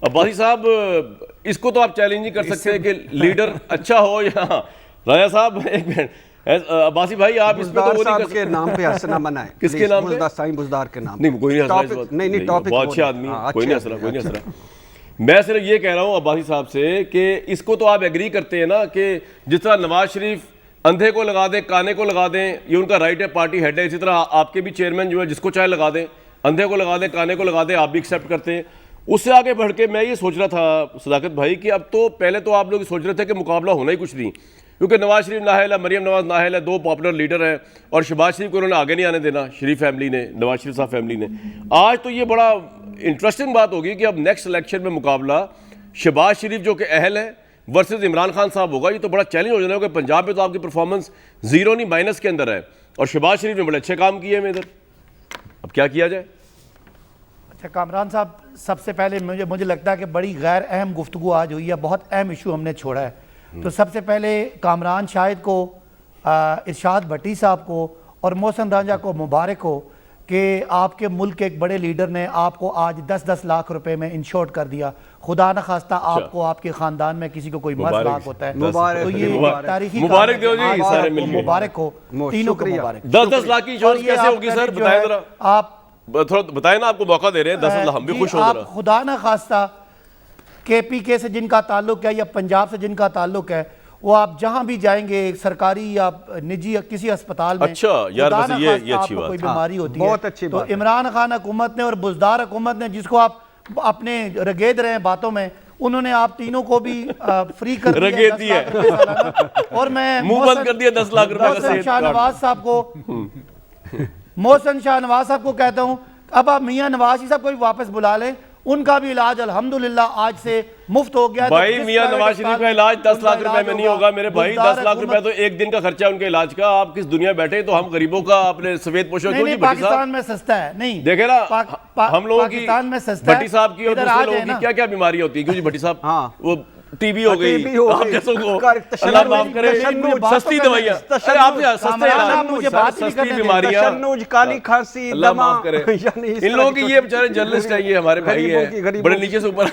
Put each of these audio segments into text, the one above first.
अब्बासी साहब, इसको तो आप चैलेंज नहीं कर सकते कि लीडर अच्छा हो या राजा साहब। एक मिनट अब्बासी भाई, आप इस पे तो वो नहीं कर के नाम पे हंसना मना है। किसके नाम पे? साईं बुज़दार के नाम। नहीं, कोई नहीं हंस रहा, नहीं टॉपिक बहुत अच्छे आदमी, कोई नहीं हंस रहा, कोई नहीं हंस रहा। मैं सिर्फ ये कह रहा हूँ अब्बासी साहब से कि इसको तो आप एग्री करते हैं ना कि जिस तरह नवाज शरीफ अंधे को लगा दें, काने को लगा दें, ये उनका राइट है, पार्टी हेड है, इसी तरह आपके भी चेयरमैन जो है जिसको चाहे लगा दें, अंधे को लगा दें, काने को लगा दें, आप भी एक्सेप्ट करते हैं। उससे आगे बढ़ के मैं ये सोच रहा था सदाकत भाई कि अब तो पहले तो आप लोग सोच रहे थे कि मुकाबला होना ही कुछ नहीं, क्योंकि नवाज शरीफ नाहल है, मरीम नवाज नाहल है, दो पॉपुलर लीडर हैं, और शहबाज शरीफ को उन्होंने आगे नहीं आने देना, शरीफ फैमिली ने, नवाज शरीफ साहब फैमिली ने। आज तो ये बड़ा इंटरेस्टिंग बात होगी कि अब नेक्स्ट इलेक्शन में मुकाबला शहबाज शरीफ जो कि अहल है वर्सेस इमरान खान साहब होगा। ये तो बड़ा चैलेंज हो जाना होगा। पंजाब में तो आपकी परफॉर्मेंस जीरो नहीं माइनस के अंदर है, और शहबाज शरीफ ने बड़े अच्छे काम किए हैं इधर। अब क्या किया जाए? अच्छा कामरान साहब, सबसे पहले मुझे लगता है कि बड़ी गैर अहम गुफ्तगू आज हुई है, बहुत अहम इशू हमने छोड़ा है। तो सबसे पहले कामरान शाहिद को, इरशाद भट्टी साहब को और मोहसिन रांझा को मुबारक हो कि आपके मुल्क के एक बड़े लीडर ने आपको आज 10-10 लाख रुपए में इंश्योर्ड कर दिया। खुदा न खास्ता आपको आपके खानदान में किसी को कोई मसलाक होता है तो ये तारीखी मुबारक दो जी, सारे मिलके मुबारक हो, तीनों को मुबारक। 10-10 लाख की इंश्योरेंस कैसे होगी सर, बताएं जरा। आप थोड़ा बताएं ना, आपको मौका दे रहे हैं 10 लाख, हम भी खुश हो रहे हैं। खुदा न खास्ता KPK से जिनका ताल्लुक है या पंजाब से जिनका ताल्लुक है, वो आप जहां भी जाएंगे सरकारी या निजी या किसी अस्पताल में, अच्छा यार, बस ये अच्छी बात, कोई बीमारी होती है बहुत अच्छी तो इमरान खान हुकूमत ने और बुज़दार हुकूमत ने, जिसको आप अपने रगेद रहे हैं बातों में, उन्होंने आप तीनों को भी फ्री कर दिया, और मैं मुंह बंद कर दिया 10 लाख रुपए का। मोहसिन शाहनवाज साहब को मोहसिन शाहनवाज साहब को कहता हूं, अब आप मियां नवाज साहब को भी वापस बुला लें, उनका भी इलाज अल्हम्दुलिल्लाह आज से मुफ्त हो गया। भाई मियां नवाज शरीफ का इलाज 10 लाख रुपए में नहीं होगा मेरे भाई। 10 लाख रुपए तो एक दिन का खर्चा है उनके इलाज का। आप किस दुनिया बैठे, तो हम गरीबों का अपने सफेद पोशो क्यों? पाकिस्तान में सस्ता है, नहीं देखे ना हम लोगों की, पाकिस्तान में सस्ता है। भट्टी साहब की और दूसरे लोगों की क्या क्या बीमारी होती है? क्यों जी भट्टी साहब, वो टीबी हो गई, आप जैसों को अल्लाह माफ करे, सस्ती दवाइयां, अरे आप सस्ते इलाज, सस्ती बीमारियां, काली खांसी, अल्लाह माफ करे। इन लोगों की, ये बेचारे जर्नलिस्ट है, ये हमारे भाई है, बड़े नीचे से ऊपर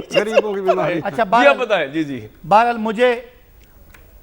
गरीबों की बीमारी। अच्छा जी आप बताएं। जी जी, बहरहाल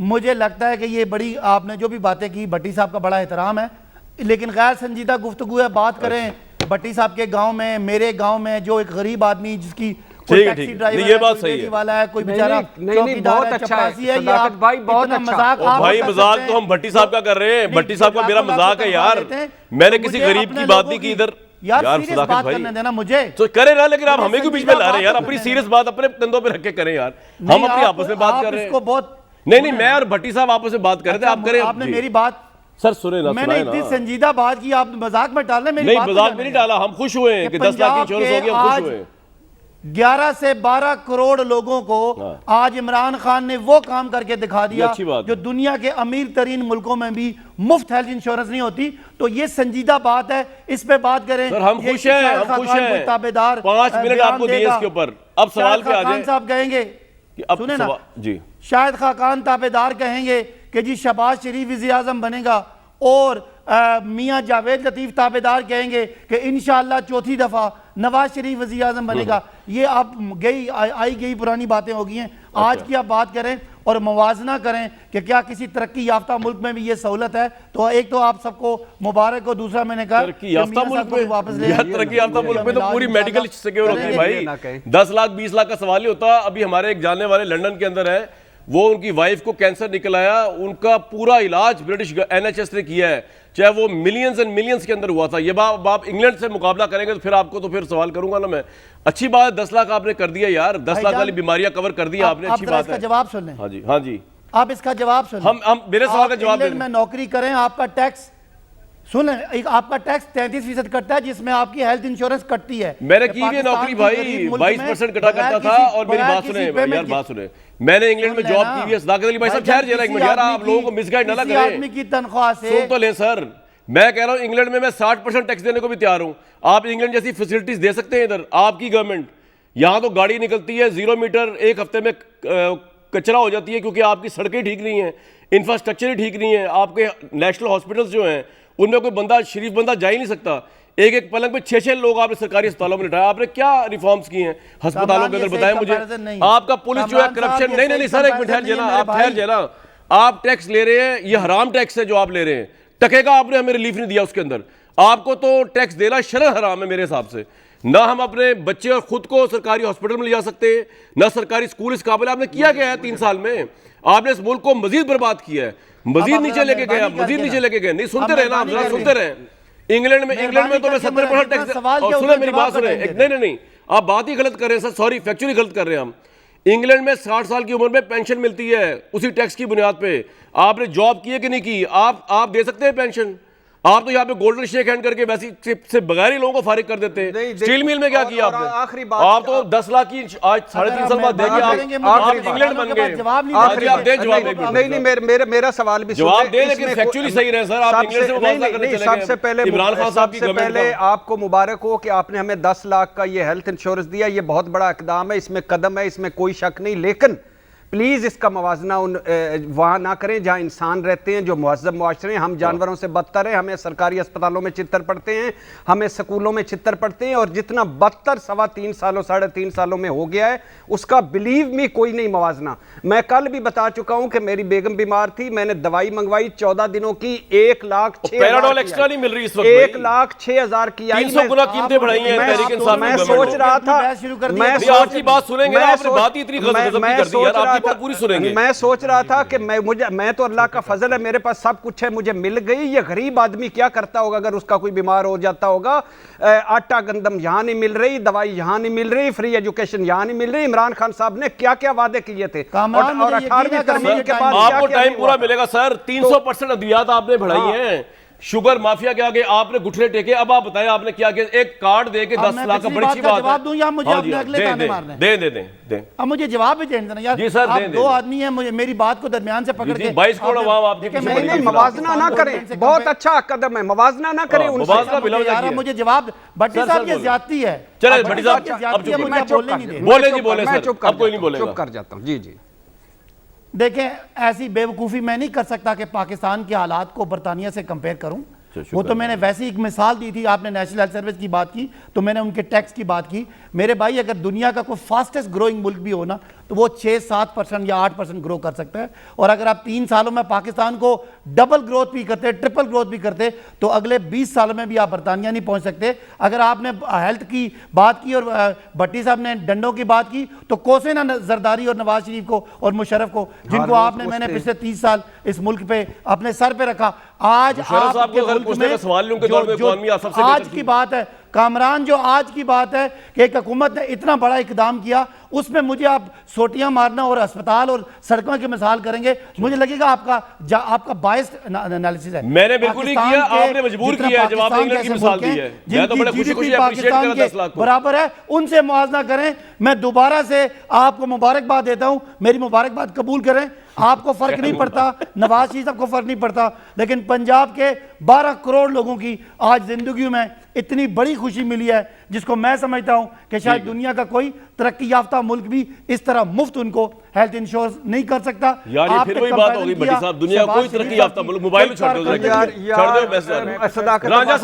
मुझे लगता है कि ये बड़ी, आपने जो भी बातें की, भट्टी साहब का बड़ा एहतराम है, लेकिन गैर संजीदा गुफ्तगू है। बात करें भट्टी साहब के गाँव में, मेरे गाँव में जो एक गरीब आदमी जिसकी टैक्सी ड्राइवर ये बात सही है वाला है, कोई बेचारा बहुत अच्छा है भाई, बहुत अच्छा। भाई मजाक तो हम भट्टी साहब का कर रहे हैं, भट्टी साहब का मेरा मजाक है यार, मैंने किसी गरीब की बात नहीं की इधर यार बात करने देना मुझे तो करे ना, लेकिन आप हमें क्यों बीच में ला रहे हैं यार? अपनी सीरियस बात अपने कंधों पे रख के करें यार, हम अपनी आपस में बात कर रहे हैं। बहुत नहीं, मैं और भट्टी साहब आपस में बात कर रहे थे, आप करें। आपने मेरी बात सर सुने ना, मैंने इतनी संजीदा बात की, आप मजाक में डाल रहे हैं। नहीं, मजाक में नहीं डाला, हम खुश हुए हैं कि 10 लाख की इंश्योरेंस हो गई, हम खुश हुए। 11 से 12 करोड़ लोगों को आज इमरान खान ने वो काम करके दिखा दिया जो दुनिया के अमीर तरीन मुल्कों में भी मुफ्त हेल्थ इंश्योरेंस नहीं होती। तो ये संजीदा बात है, इस पे बात करें। सर हम खुश हैं, हम खुश हैं। ताबेदार 5 मिनट आपको दिए इसके ऊपर, अब सवाल पे आ जाए। साहब कहेंगे, सुने ना जी, शायद खाकान ताबेदार कहेंगे कि जी शहबाज शरीफ वज़ीर आज़म बनेगा, और मियां जावेद लतीफ ताबेदार कहेंगे कि इंशाअल्लाह चौथी दफा नवाज शरीफ वज़ीर आज़म बनेगा। ये आप आई गई पुरानी बातें हो गई हैं। आज की आप बात करें और मुवाजना करें कि क्या किसी तरक्की याफ्ता मुल्क में भी ये सहूलत है। तो एक तो आप सबको मुबारक हो, दूसरा मैंने कहा तरक्की याफ्ता मुल्क में वापस ले, तरक्की याफ्ता मुल्क में तो पूरी मेडिकल सिक्योर होती है भाई। 10 लाख 20 लाख का सवाल ही होता। अभी हमारे एक जानने वाले लंदन के अंदर है, वो उनकी वाइफ को कैंसर निकल आया, उनका पूरा इलाज ब्रिटिश NHS ने किया है, चाहे वो मिलियंस एंड मिलियंस के अंदर हुआ था। ये बाप इंग्लैंड से मुकाबला करेंगे तो फिर आपको तो फिर सवाल करूंगा ना मैं। अच्छी बात, 10 लाख आपने कर दिया यार, 10 लाख वाली बीमारियां कवर कर दी आपने, अच्छी बात है। जवाब सुन लें। हाँ जी, हाँ जी, आप इसका जवाब सुन। हम मेरे सवाल का जवाब में नौकरी करें, आपका टैक्स सुन, आपका टैक्स 33% कटता है, जिसमें आपकी हेल्थ इंश्योरेंस कटती है। मैंने की भी नौकरी भाई, 22% कटा करता था। और मेरी बात सुने यार, बात सुने, मैंने इंग्लैंड में जॉब की है। सदाकत अली भाई साहब ठहर जाइए एक मिनट यार, आप लोगों को मिसगाइड ना करें। आदमी की तनख्वाह से सुन तो लें सर, मैं कह रहा हूं इंग्लैंड में मैं 60% टैक्स देने को भी तैयार हूं। आप इंग्लैंड जैसी फैसिलिटीज दे सकते हैं इधर, आपकी गवर्नमेंट। यहां तो गाड़ी निकलती है 0 मीटर, एक हफ्ते में कचरा हो जाती है, क्योंकि आपकी सड़कें ठीक नहीं है, इंफ्रास्ट्रक्चर ही ठीक नहीं है। आपके नेशनल हॉस्पिटल्स जो हैं उनमें कोई बंदा, शरीफ बंदा जा ही नहीं सकता। एक एक पलंग पे 6-6 लोग आपने सरकारी अस्पतालों में लिटाया। आपने क्या रिफॉर्म्स किए हैं अस्पतालों के अंदर, बताएं मुझे। आपका पुलिस जो है करप्शन, नहीं सर, एक मिनट ठहर जाना, आप ठहर जाना। आप टैक्स ले रहे हैं, ये हराम टैक्स है जो आप ले रहे हैं। टके का आपने हमें रिलीफ नहीं दिया उसके अंदर। आपको तो टैक्स देना शरअ हराम है मेरे हिसाब से। ना हम अपने बच्चे और खुद को सरकारी हॉस्पिटल में ले जा सकते हैं, ना सरकारी स्कूल इस काबिल। आपने किया क्या है 3 साल में? आपने इस मुल्क को मजीद बर्बाद किया है, मजीद नीचे लेके गए, मजीद नीचे लेके गए। नहीं सुनते रहे ना, जरा सुनते रहे। इंग्लैंड में तो मैं 70% टैक्स, और सुने मेरी बात सुने, नहीं आप बात ही गलत कर रहे हैं सर, सॉरी फैक्चुअली गलत कर रहे हैं हम। इंग्लैंड में 60 साल की उम्र में पेंशन मिलती है उसी टैक्स की बुनियाद पे। आपने जॉब की है कि नहीं की? आप दे सकते हैं पेंशन? आप तो यहाँ पे गोल्डन शेक हैंड करके वैसे से बगैर ही लोगों को फारिग कर देते हैं। स्टील मिल में क्या किया आपने? आखिरी बात, आप तो 10 लाख की आज 3.5 साल बाद देंगे आप इंग्लैंड बन गए। आप दें जवाब। नहीं मेरा सवाल भी जवाब दें, लेकिन फैक्चुअली सही रहे सर। आप इंग्लैंड से मुकाबला करने चले गए। सबसे पहले इमरान खान साहब की पहले आपको मुबारक हो कि आपने हमें 10 लाख का ये हेल्थ इंश्योरेंस दिया। ये बहुत बड़ा इकदाम है, इसमें कदम है, इसमें कोई शक नहीं। लेकिन प्लीज इसका मवाजना वहां ना करें जहां इंसान रहते हैं, जो मुहज़्ज़ब मुआशरे हैं। हम जानवरों से बदतर हैं, हमें सरकारी अस्पतालों में चित्तर पड़ते हैं, हमें स्कूलों में चित्तर पड़ते हैं, और जितना बदतर 3.25 सालों 3.5 सालों में हो गया है उसका बिलीव मी कोई नहीं मवाजना। मैं कल भी बता चुका हूं कि मेरी बेगम बीमार थी, मैंने दवाई मंगवाई 14 दिनों की, 1,06,000 एक्स्ट्रा नहीं मिल रही इस वक्त, 1,06,000 की आई। 300 गुना कीमतें बढ़ाई हैं तहरीक इंसाफ। मैं सोच रहा था, मैं आपकी बात सुनेंगे, आपने बात ही इतनी गजब की कर दी यार, आपकी बात पूरी सुनेंगे। मैं सोच रहा था कि मैं तो अल्लाह का फजल है, मेरे पास सब कुछ है, मुझे मिल गई। ये गरीब आदमी क्या करता होगा अगर उसका कोई बीमार हो जाता होगा? आटा गंदम यहां नहीं मिल रही, दवाई यहां नहीं मिल रही, फ्री एजुकेशन यहां नहीं मिल रही। इमरान खान साहब ने क्या क्या वादे किए थे, और 18वीं तरमीम के बाद आपको टाइम पूरा मिलेगा सर। 300% अद्वियात आपने बढ़ाई हैं, शुगर माफिया के आगे आपने घुटने टेके। अब आप बताएं आपने क्या किया? एक कार्ड दे के 10 लाख का बड़ी अच्छी बात है। जवाब दूं या मुझे अपने अगले ताने मारने? दे। अब मुझे जवाब भी देना यार। जी सर, आप दो आदमी हैं, मुझे मेरी बात को दरमियान से पकड़ के 22 करोड़ आवाम आपकी मवाजना ना करें, बहुत अच्छा कदम है, मवाजना ना करें उनसे। मुझे जवाब भट्टी साहब की ज्यादती है। चले भट्टी साहब बोले जी, बोले सर, अब कोई नहीं बोलेगा, चुप कर जाता हूं। जी देखें, ऐसी बेवकूफ़ी मैं नहीं कर सकता कि पाकिस्तान के हालात को बरतानिया से कंपेयर करूं। वो तो मैंने वैसे एक मिसाल दी थी। आपने नेशनल हेल्थ सर्विस की बात की तो मैंने उनके टैक्स की बात की। मेरे भाई, अगर दुनिया का कोई फास्टेस्ट ग्रोइंग मुल्क भी हो ना तो वो 6-7% या 8% ग्रो कर सकता है। और अगर आप 3 सालों में पाकिस्तान को डबल ग्रोथ भी करते, ट्रिपल ग्रोथ भी करते, तो अगले 20 सालों में भी आप बरतानिया नहीं पहुंच सकते। अगर आपने हेल्थ की बात की और भट्टी साहब ने डंडों की बात की, तो कोसे ना जरदारी और नवाज शरीफ को और मुशर्रफ को, जिनको आपने मैंने पिछले 30 साल इस मुल्क पे अपने सर पे रखा। आज आज की बात है कामरान, जो आज की बात है कि एक हुकूमत ने इतना बड़ा इकदाम किया, उसमें मुझे आप सोटियां मारना और अस्पताल और सड़कों की मिसाल करेंगे, मुझे लगेगा आपका बायस्ड एनालिसिस है। मैंने बिल्कुल नहीं किया, आपने मजबूर किया है। जवाब इंग्लैंड की मिसाल दी है, मैं तो बड़े खुशी अप्रिशिएट कर रहा हूं 10 लाख को। बराबर है, उनसे मुआवजा करें। मैं दोबारा से आपको मुबारकबाद देता हूं, मेरी मुबारकबाद कबूल करें। आपको फर्क नहीं पड़ता, नवाज शरीफ साहब को फर्क नहीं पड़ता, लेकिन पंजाब के 12 करोड़ लोगों की आज जिंदगी में इतनी बड़ी खुशी मिली है, जिसको मैं समझता हूं कि शायद दुनिया का कोई तरक्की याफ्ता मुल्क भी इस तरह मुफ्त उनको हेल्थ इंश्योरेंस नहीं कर सकता। यार ये फिर वही बात होगी भट्टी साहब, दुनिया कोई तरक्की याफ्ता मुल्क, मोबाइल छोड़ दो राजा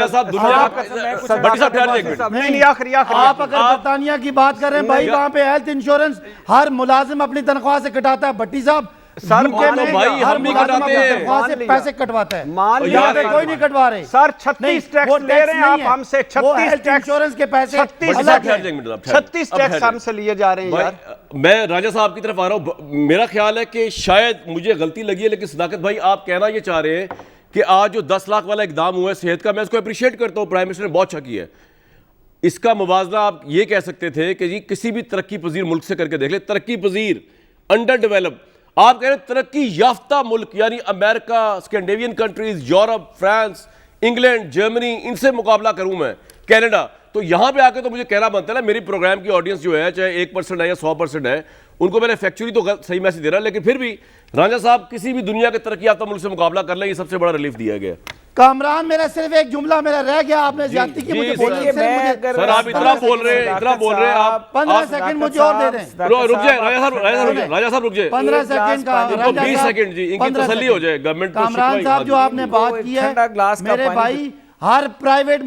साहब दुनिया भट्टी साहब ठहर जाएंगे। आप अगर बरतानिया की बात करें भाई, वहां पे हेल्थ इंश्योरेंस हर मुलाजिम अपनी तनख्वाह से कटाता है। भट्टी साहब सर भाई हम भी कटाते हैं, पैसे कटवाते हैं, कोई नहीं कटवा रहे सर। 36 टैक्स ले रहे हैं आप हमसे, 36 टैक्स इंश्योरेंस के पैसे 36 टैक्स हमसे लिए जा रहे हैं यार। मैं राजा साहब की तरफ आ रहा हूं। मेरा ख्याल है कि शायद मुझे गलती लगी है, लेकिन सदाकत भाई आप कहना ये चाह रहे हैं कि आज जो 10 लाख वाला इकदाम हुआ है सेहत का, मैं इसको अप्रिशिएट करता हूं, प्राइम मिनिस्टर ने बहुत अच्छा किया है। इसका मुवाजना आप ये कह सकते थे कि जी किसी भी तरक्की पजीर मुल्क से करके देख ले। तरक्की पजीर, अंडर डेवलप, आप कह रहे तरक्की याफ्ता मुल्क यानी America, Scandinavian countries, Europe, France, England, Germany, इनसे मुकाबला करूं मैं, कनाडा, तो यहां पे आके तो मुझे कहना बनता है ना, मेरी प्रोग्राम की ऑडियंस जो है चाहे 1% है या 100% है, उनको मैंने फैक्चुअली तो सही मैसेज दे रहा, लेकिन फिर भी राजा साहब किसी भी दुनिया के तरक्की याफ्ता मुल्क से मुकाबला कर ले, ये सबसे बड़ा रिलीफ दिया गया। कामरान, मेरा सिर्फ एक जुमला मेरा रह गया, आपने ज्यादती की मुझे बोलने से। सर आप इतना बोल रहे हैं आप 15 सेकंड मुझे और दे दें। रुक जाए राजा साहब रुक जाए 15 सेकंड का, 20 सेकंड जी, इनकी तसल्ली हो जाए गवर्नमेंट। कामरान साहब, जो आपने बात की है मेरे भाई, हर प्राइवेट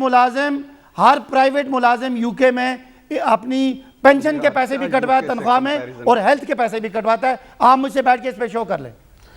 मुलाजिम यूके में अपनी पेंशन के पैसे भी कटवाता है तनख्वाह में, और हेल्थ के पैसे भी कटवाता है। आप मुझसे बैठ के इस पे शो कर लें।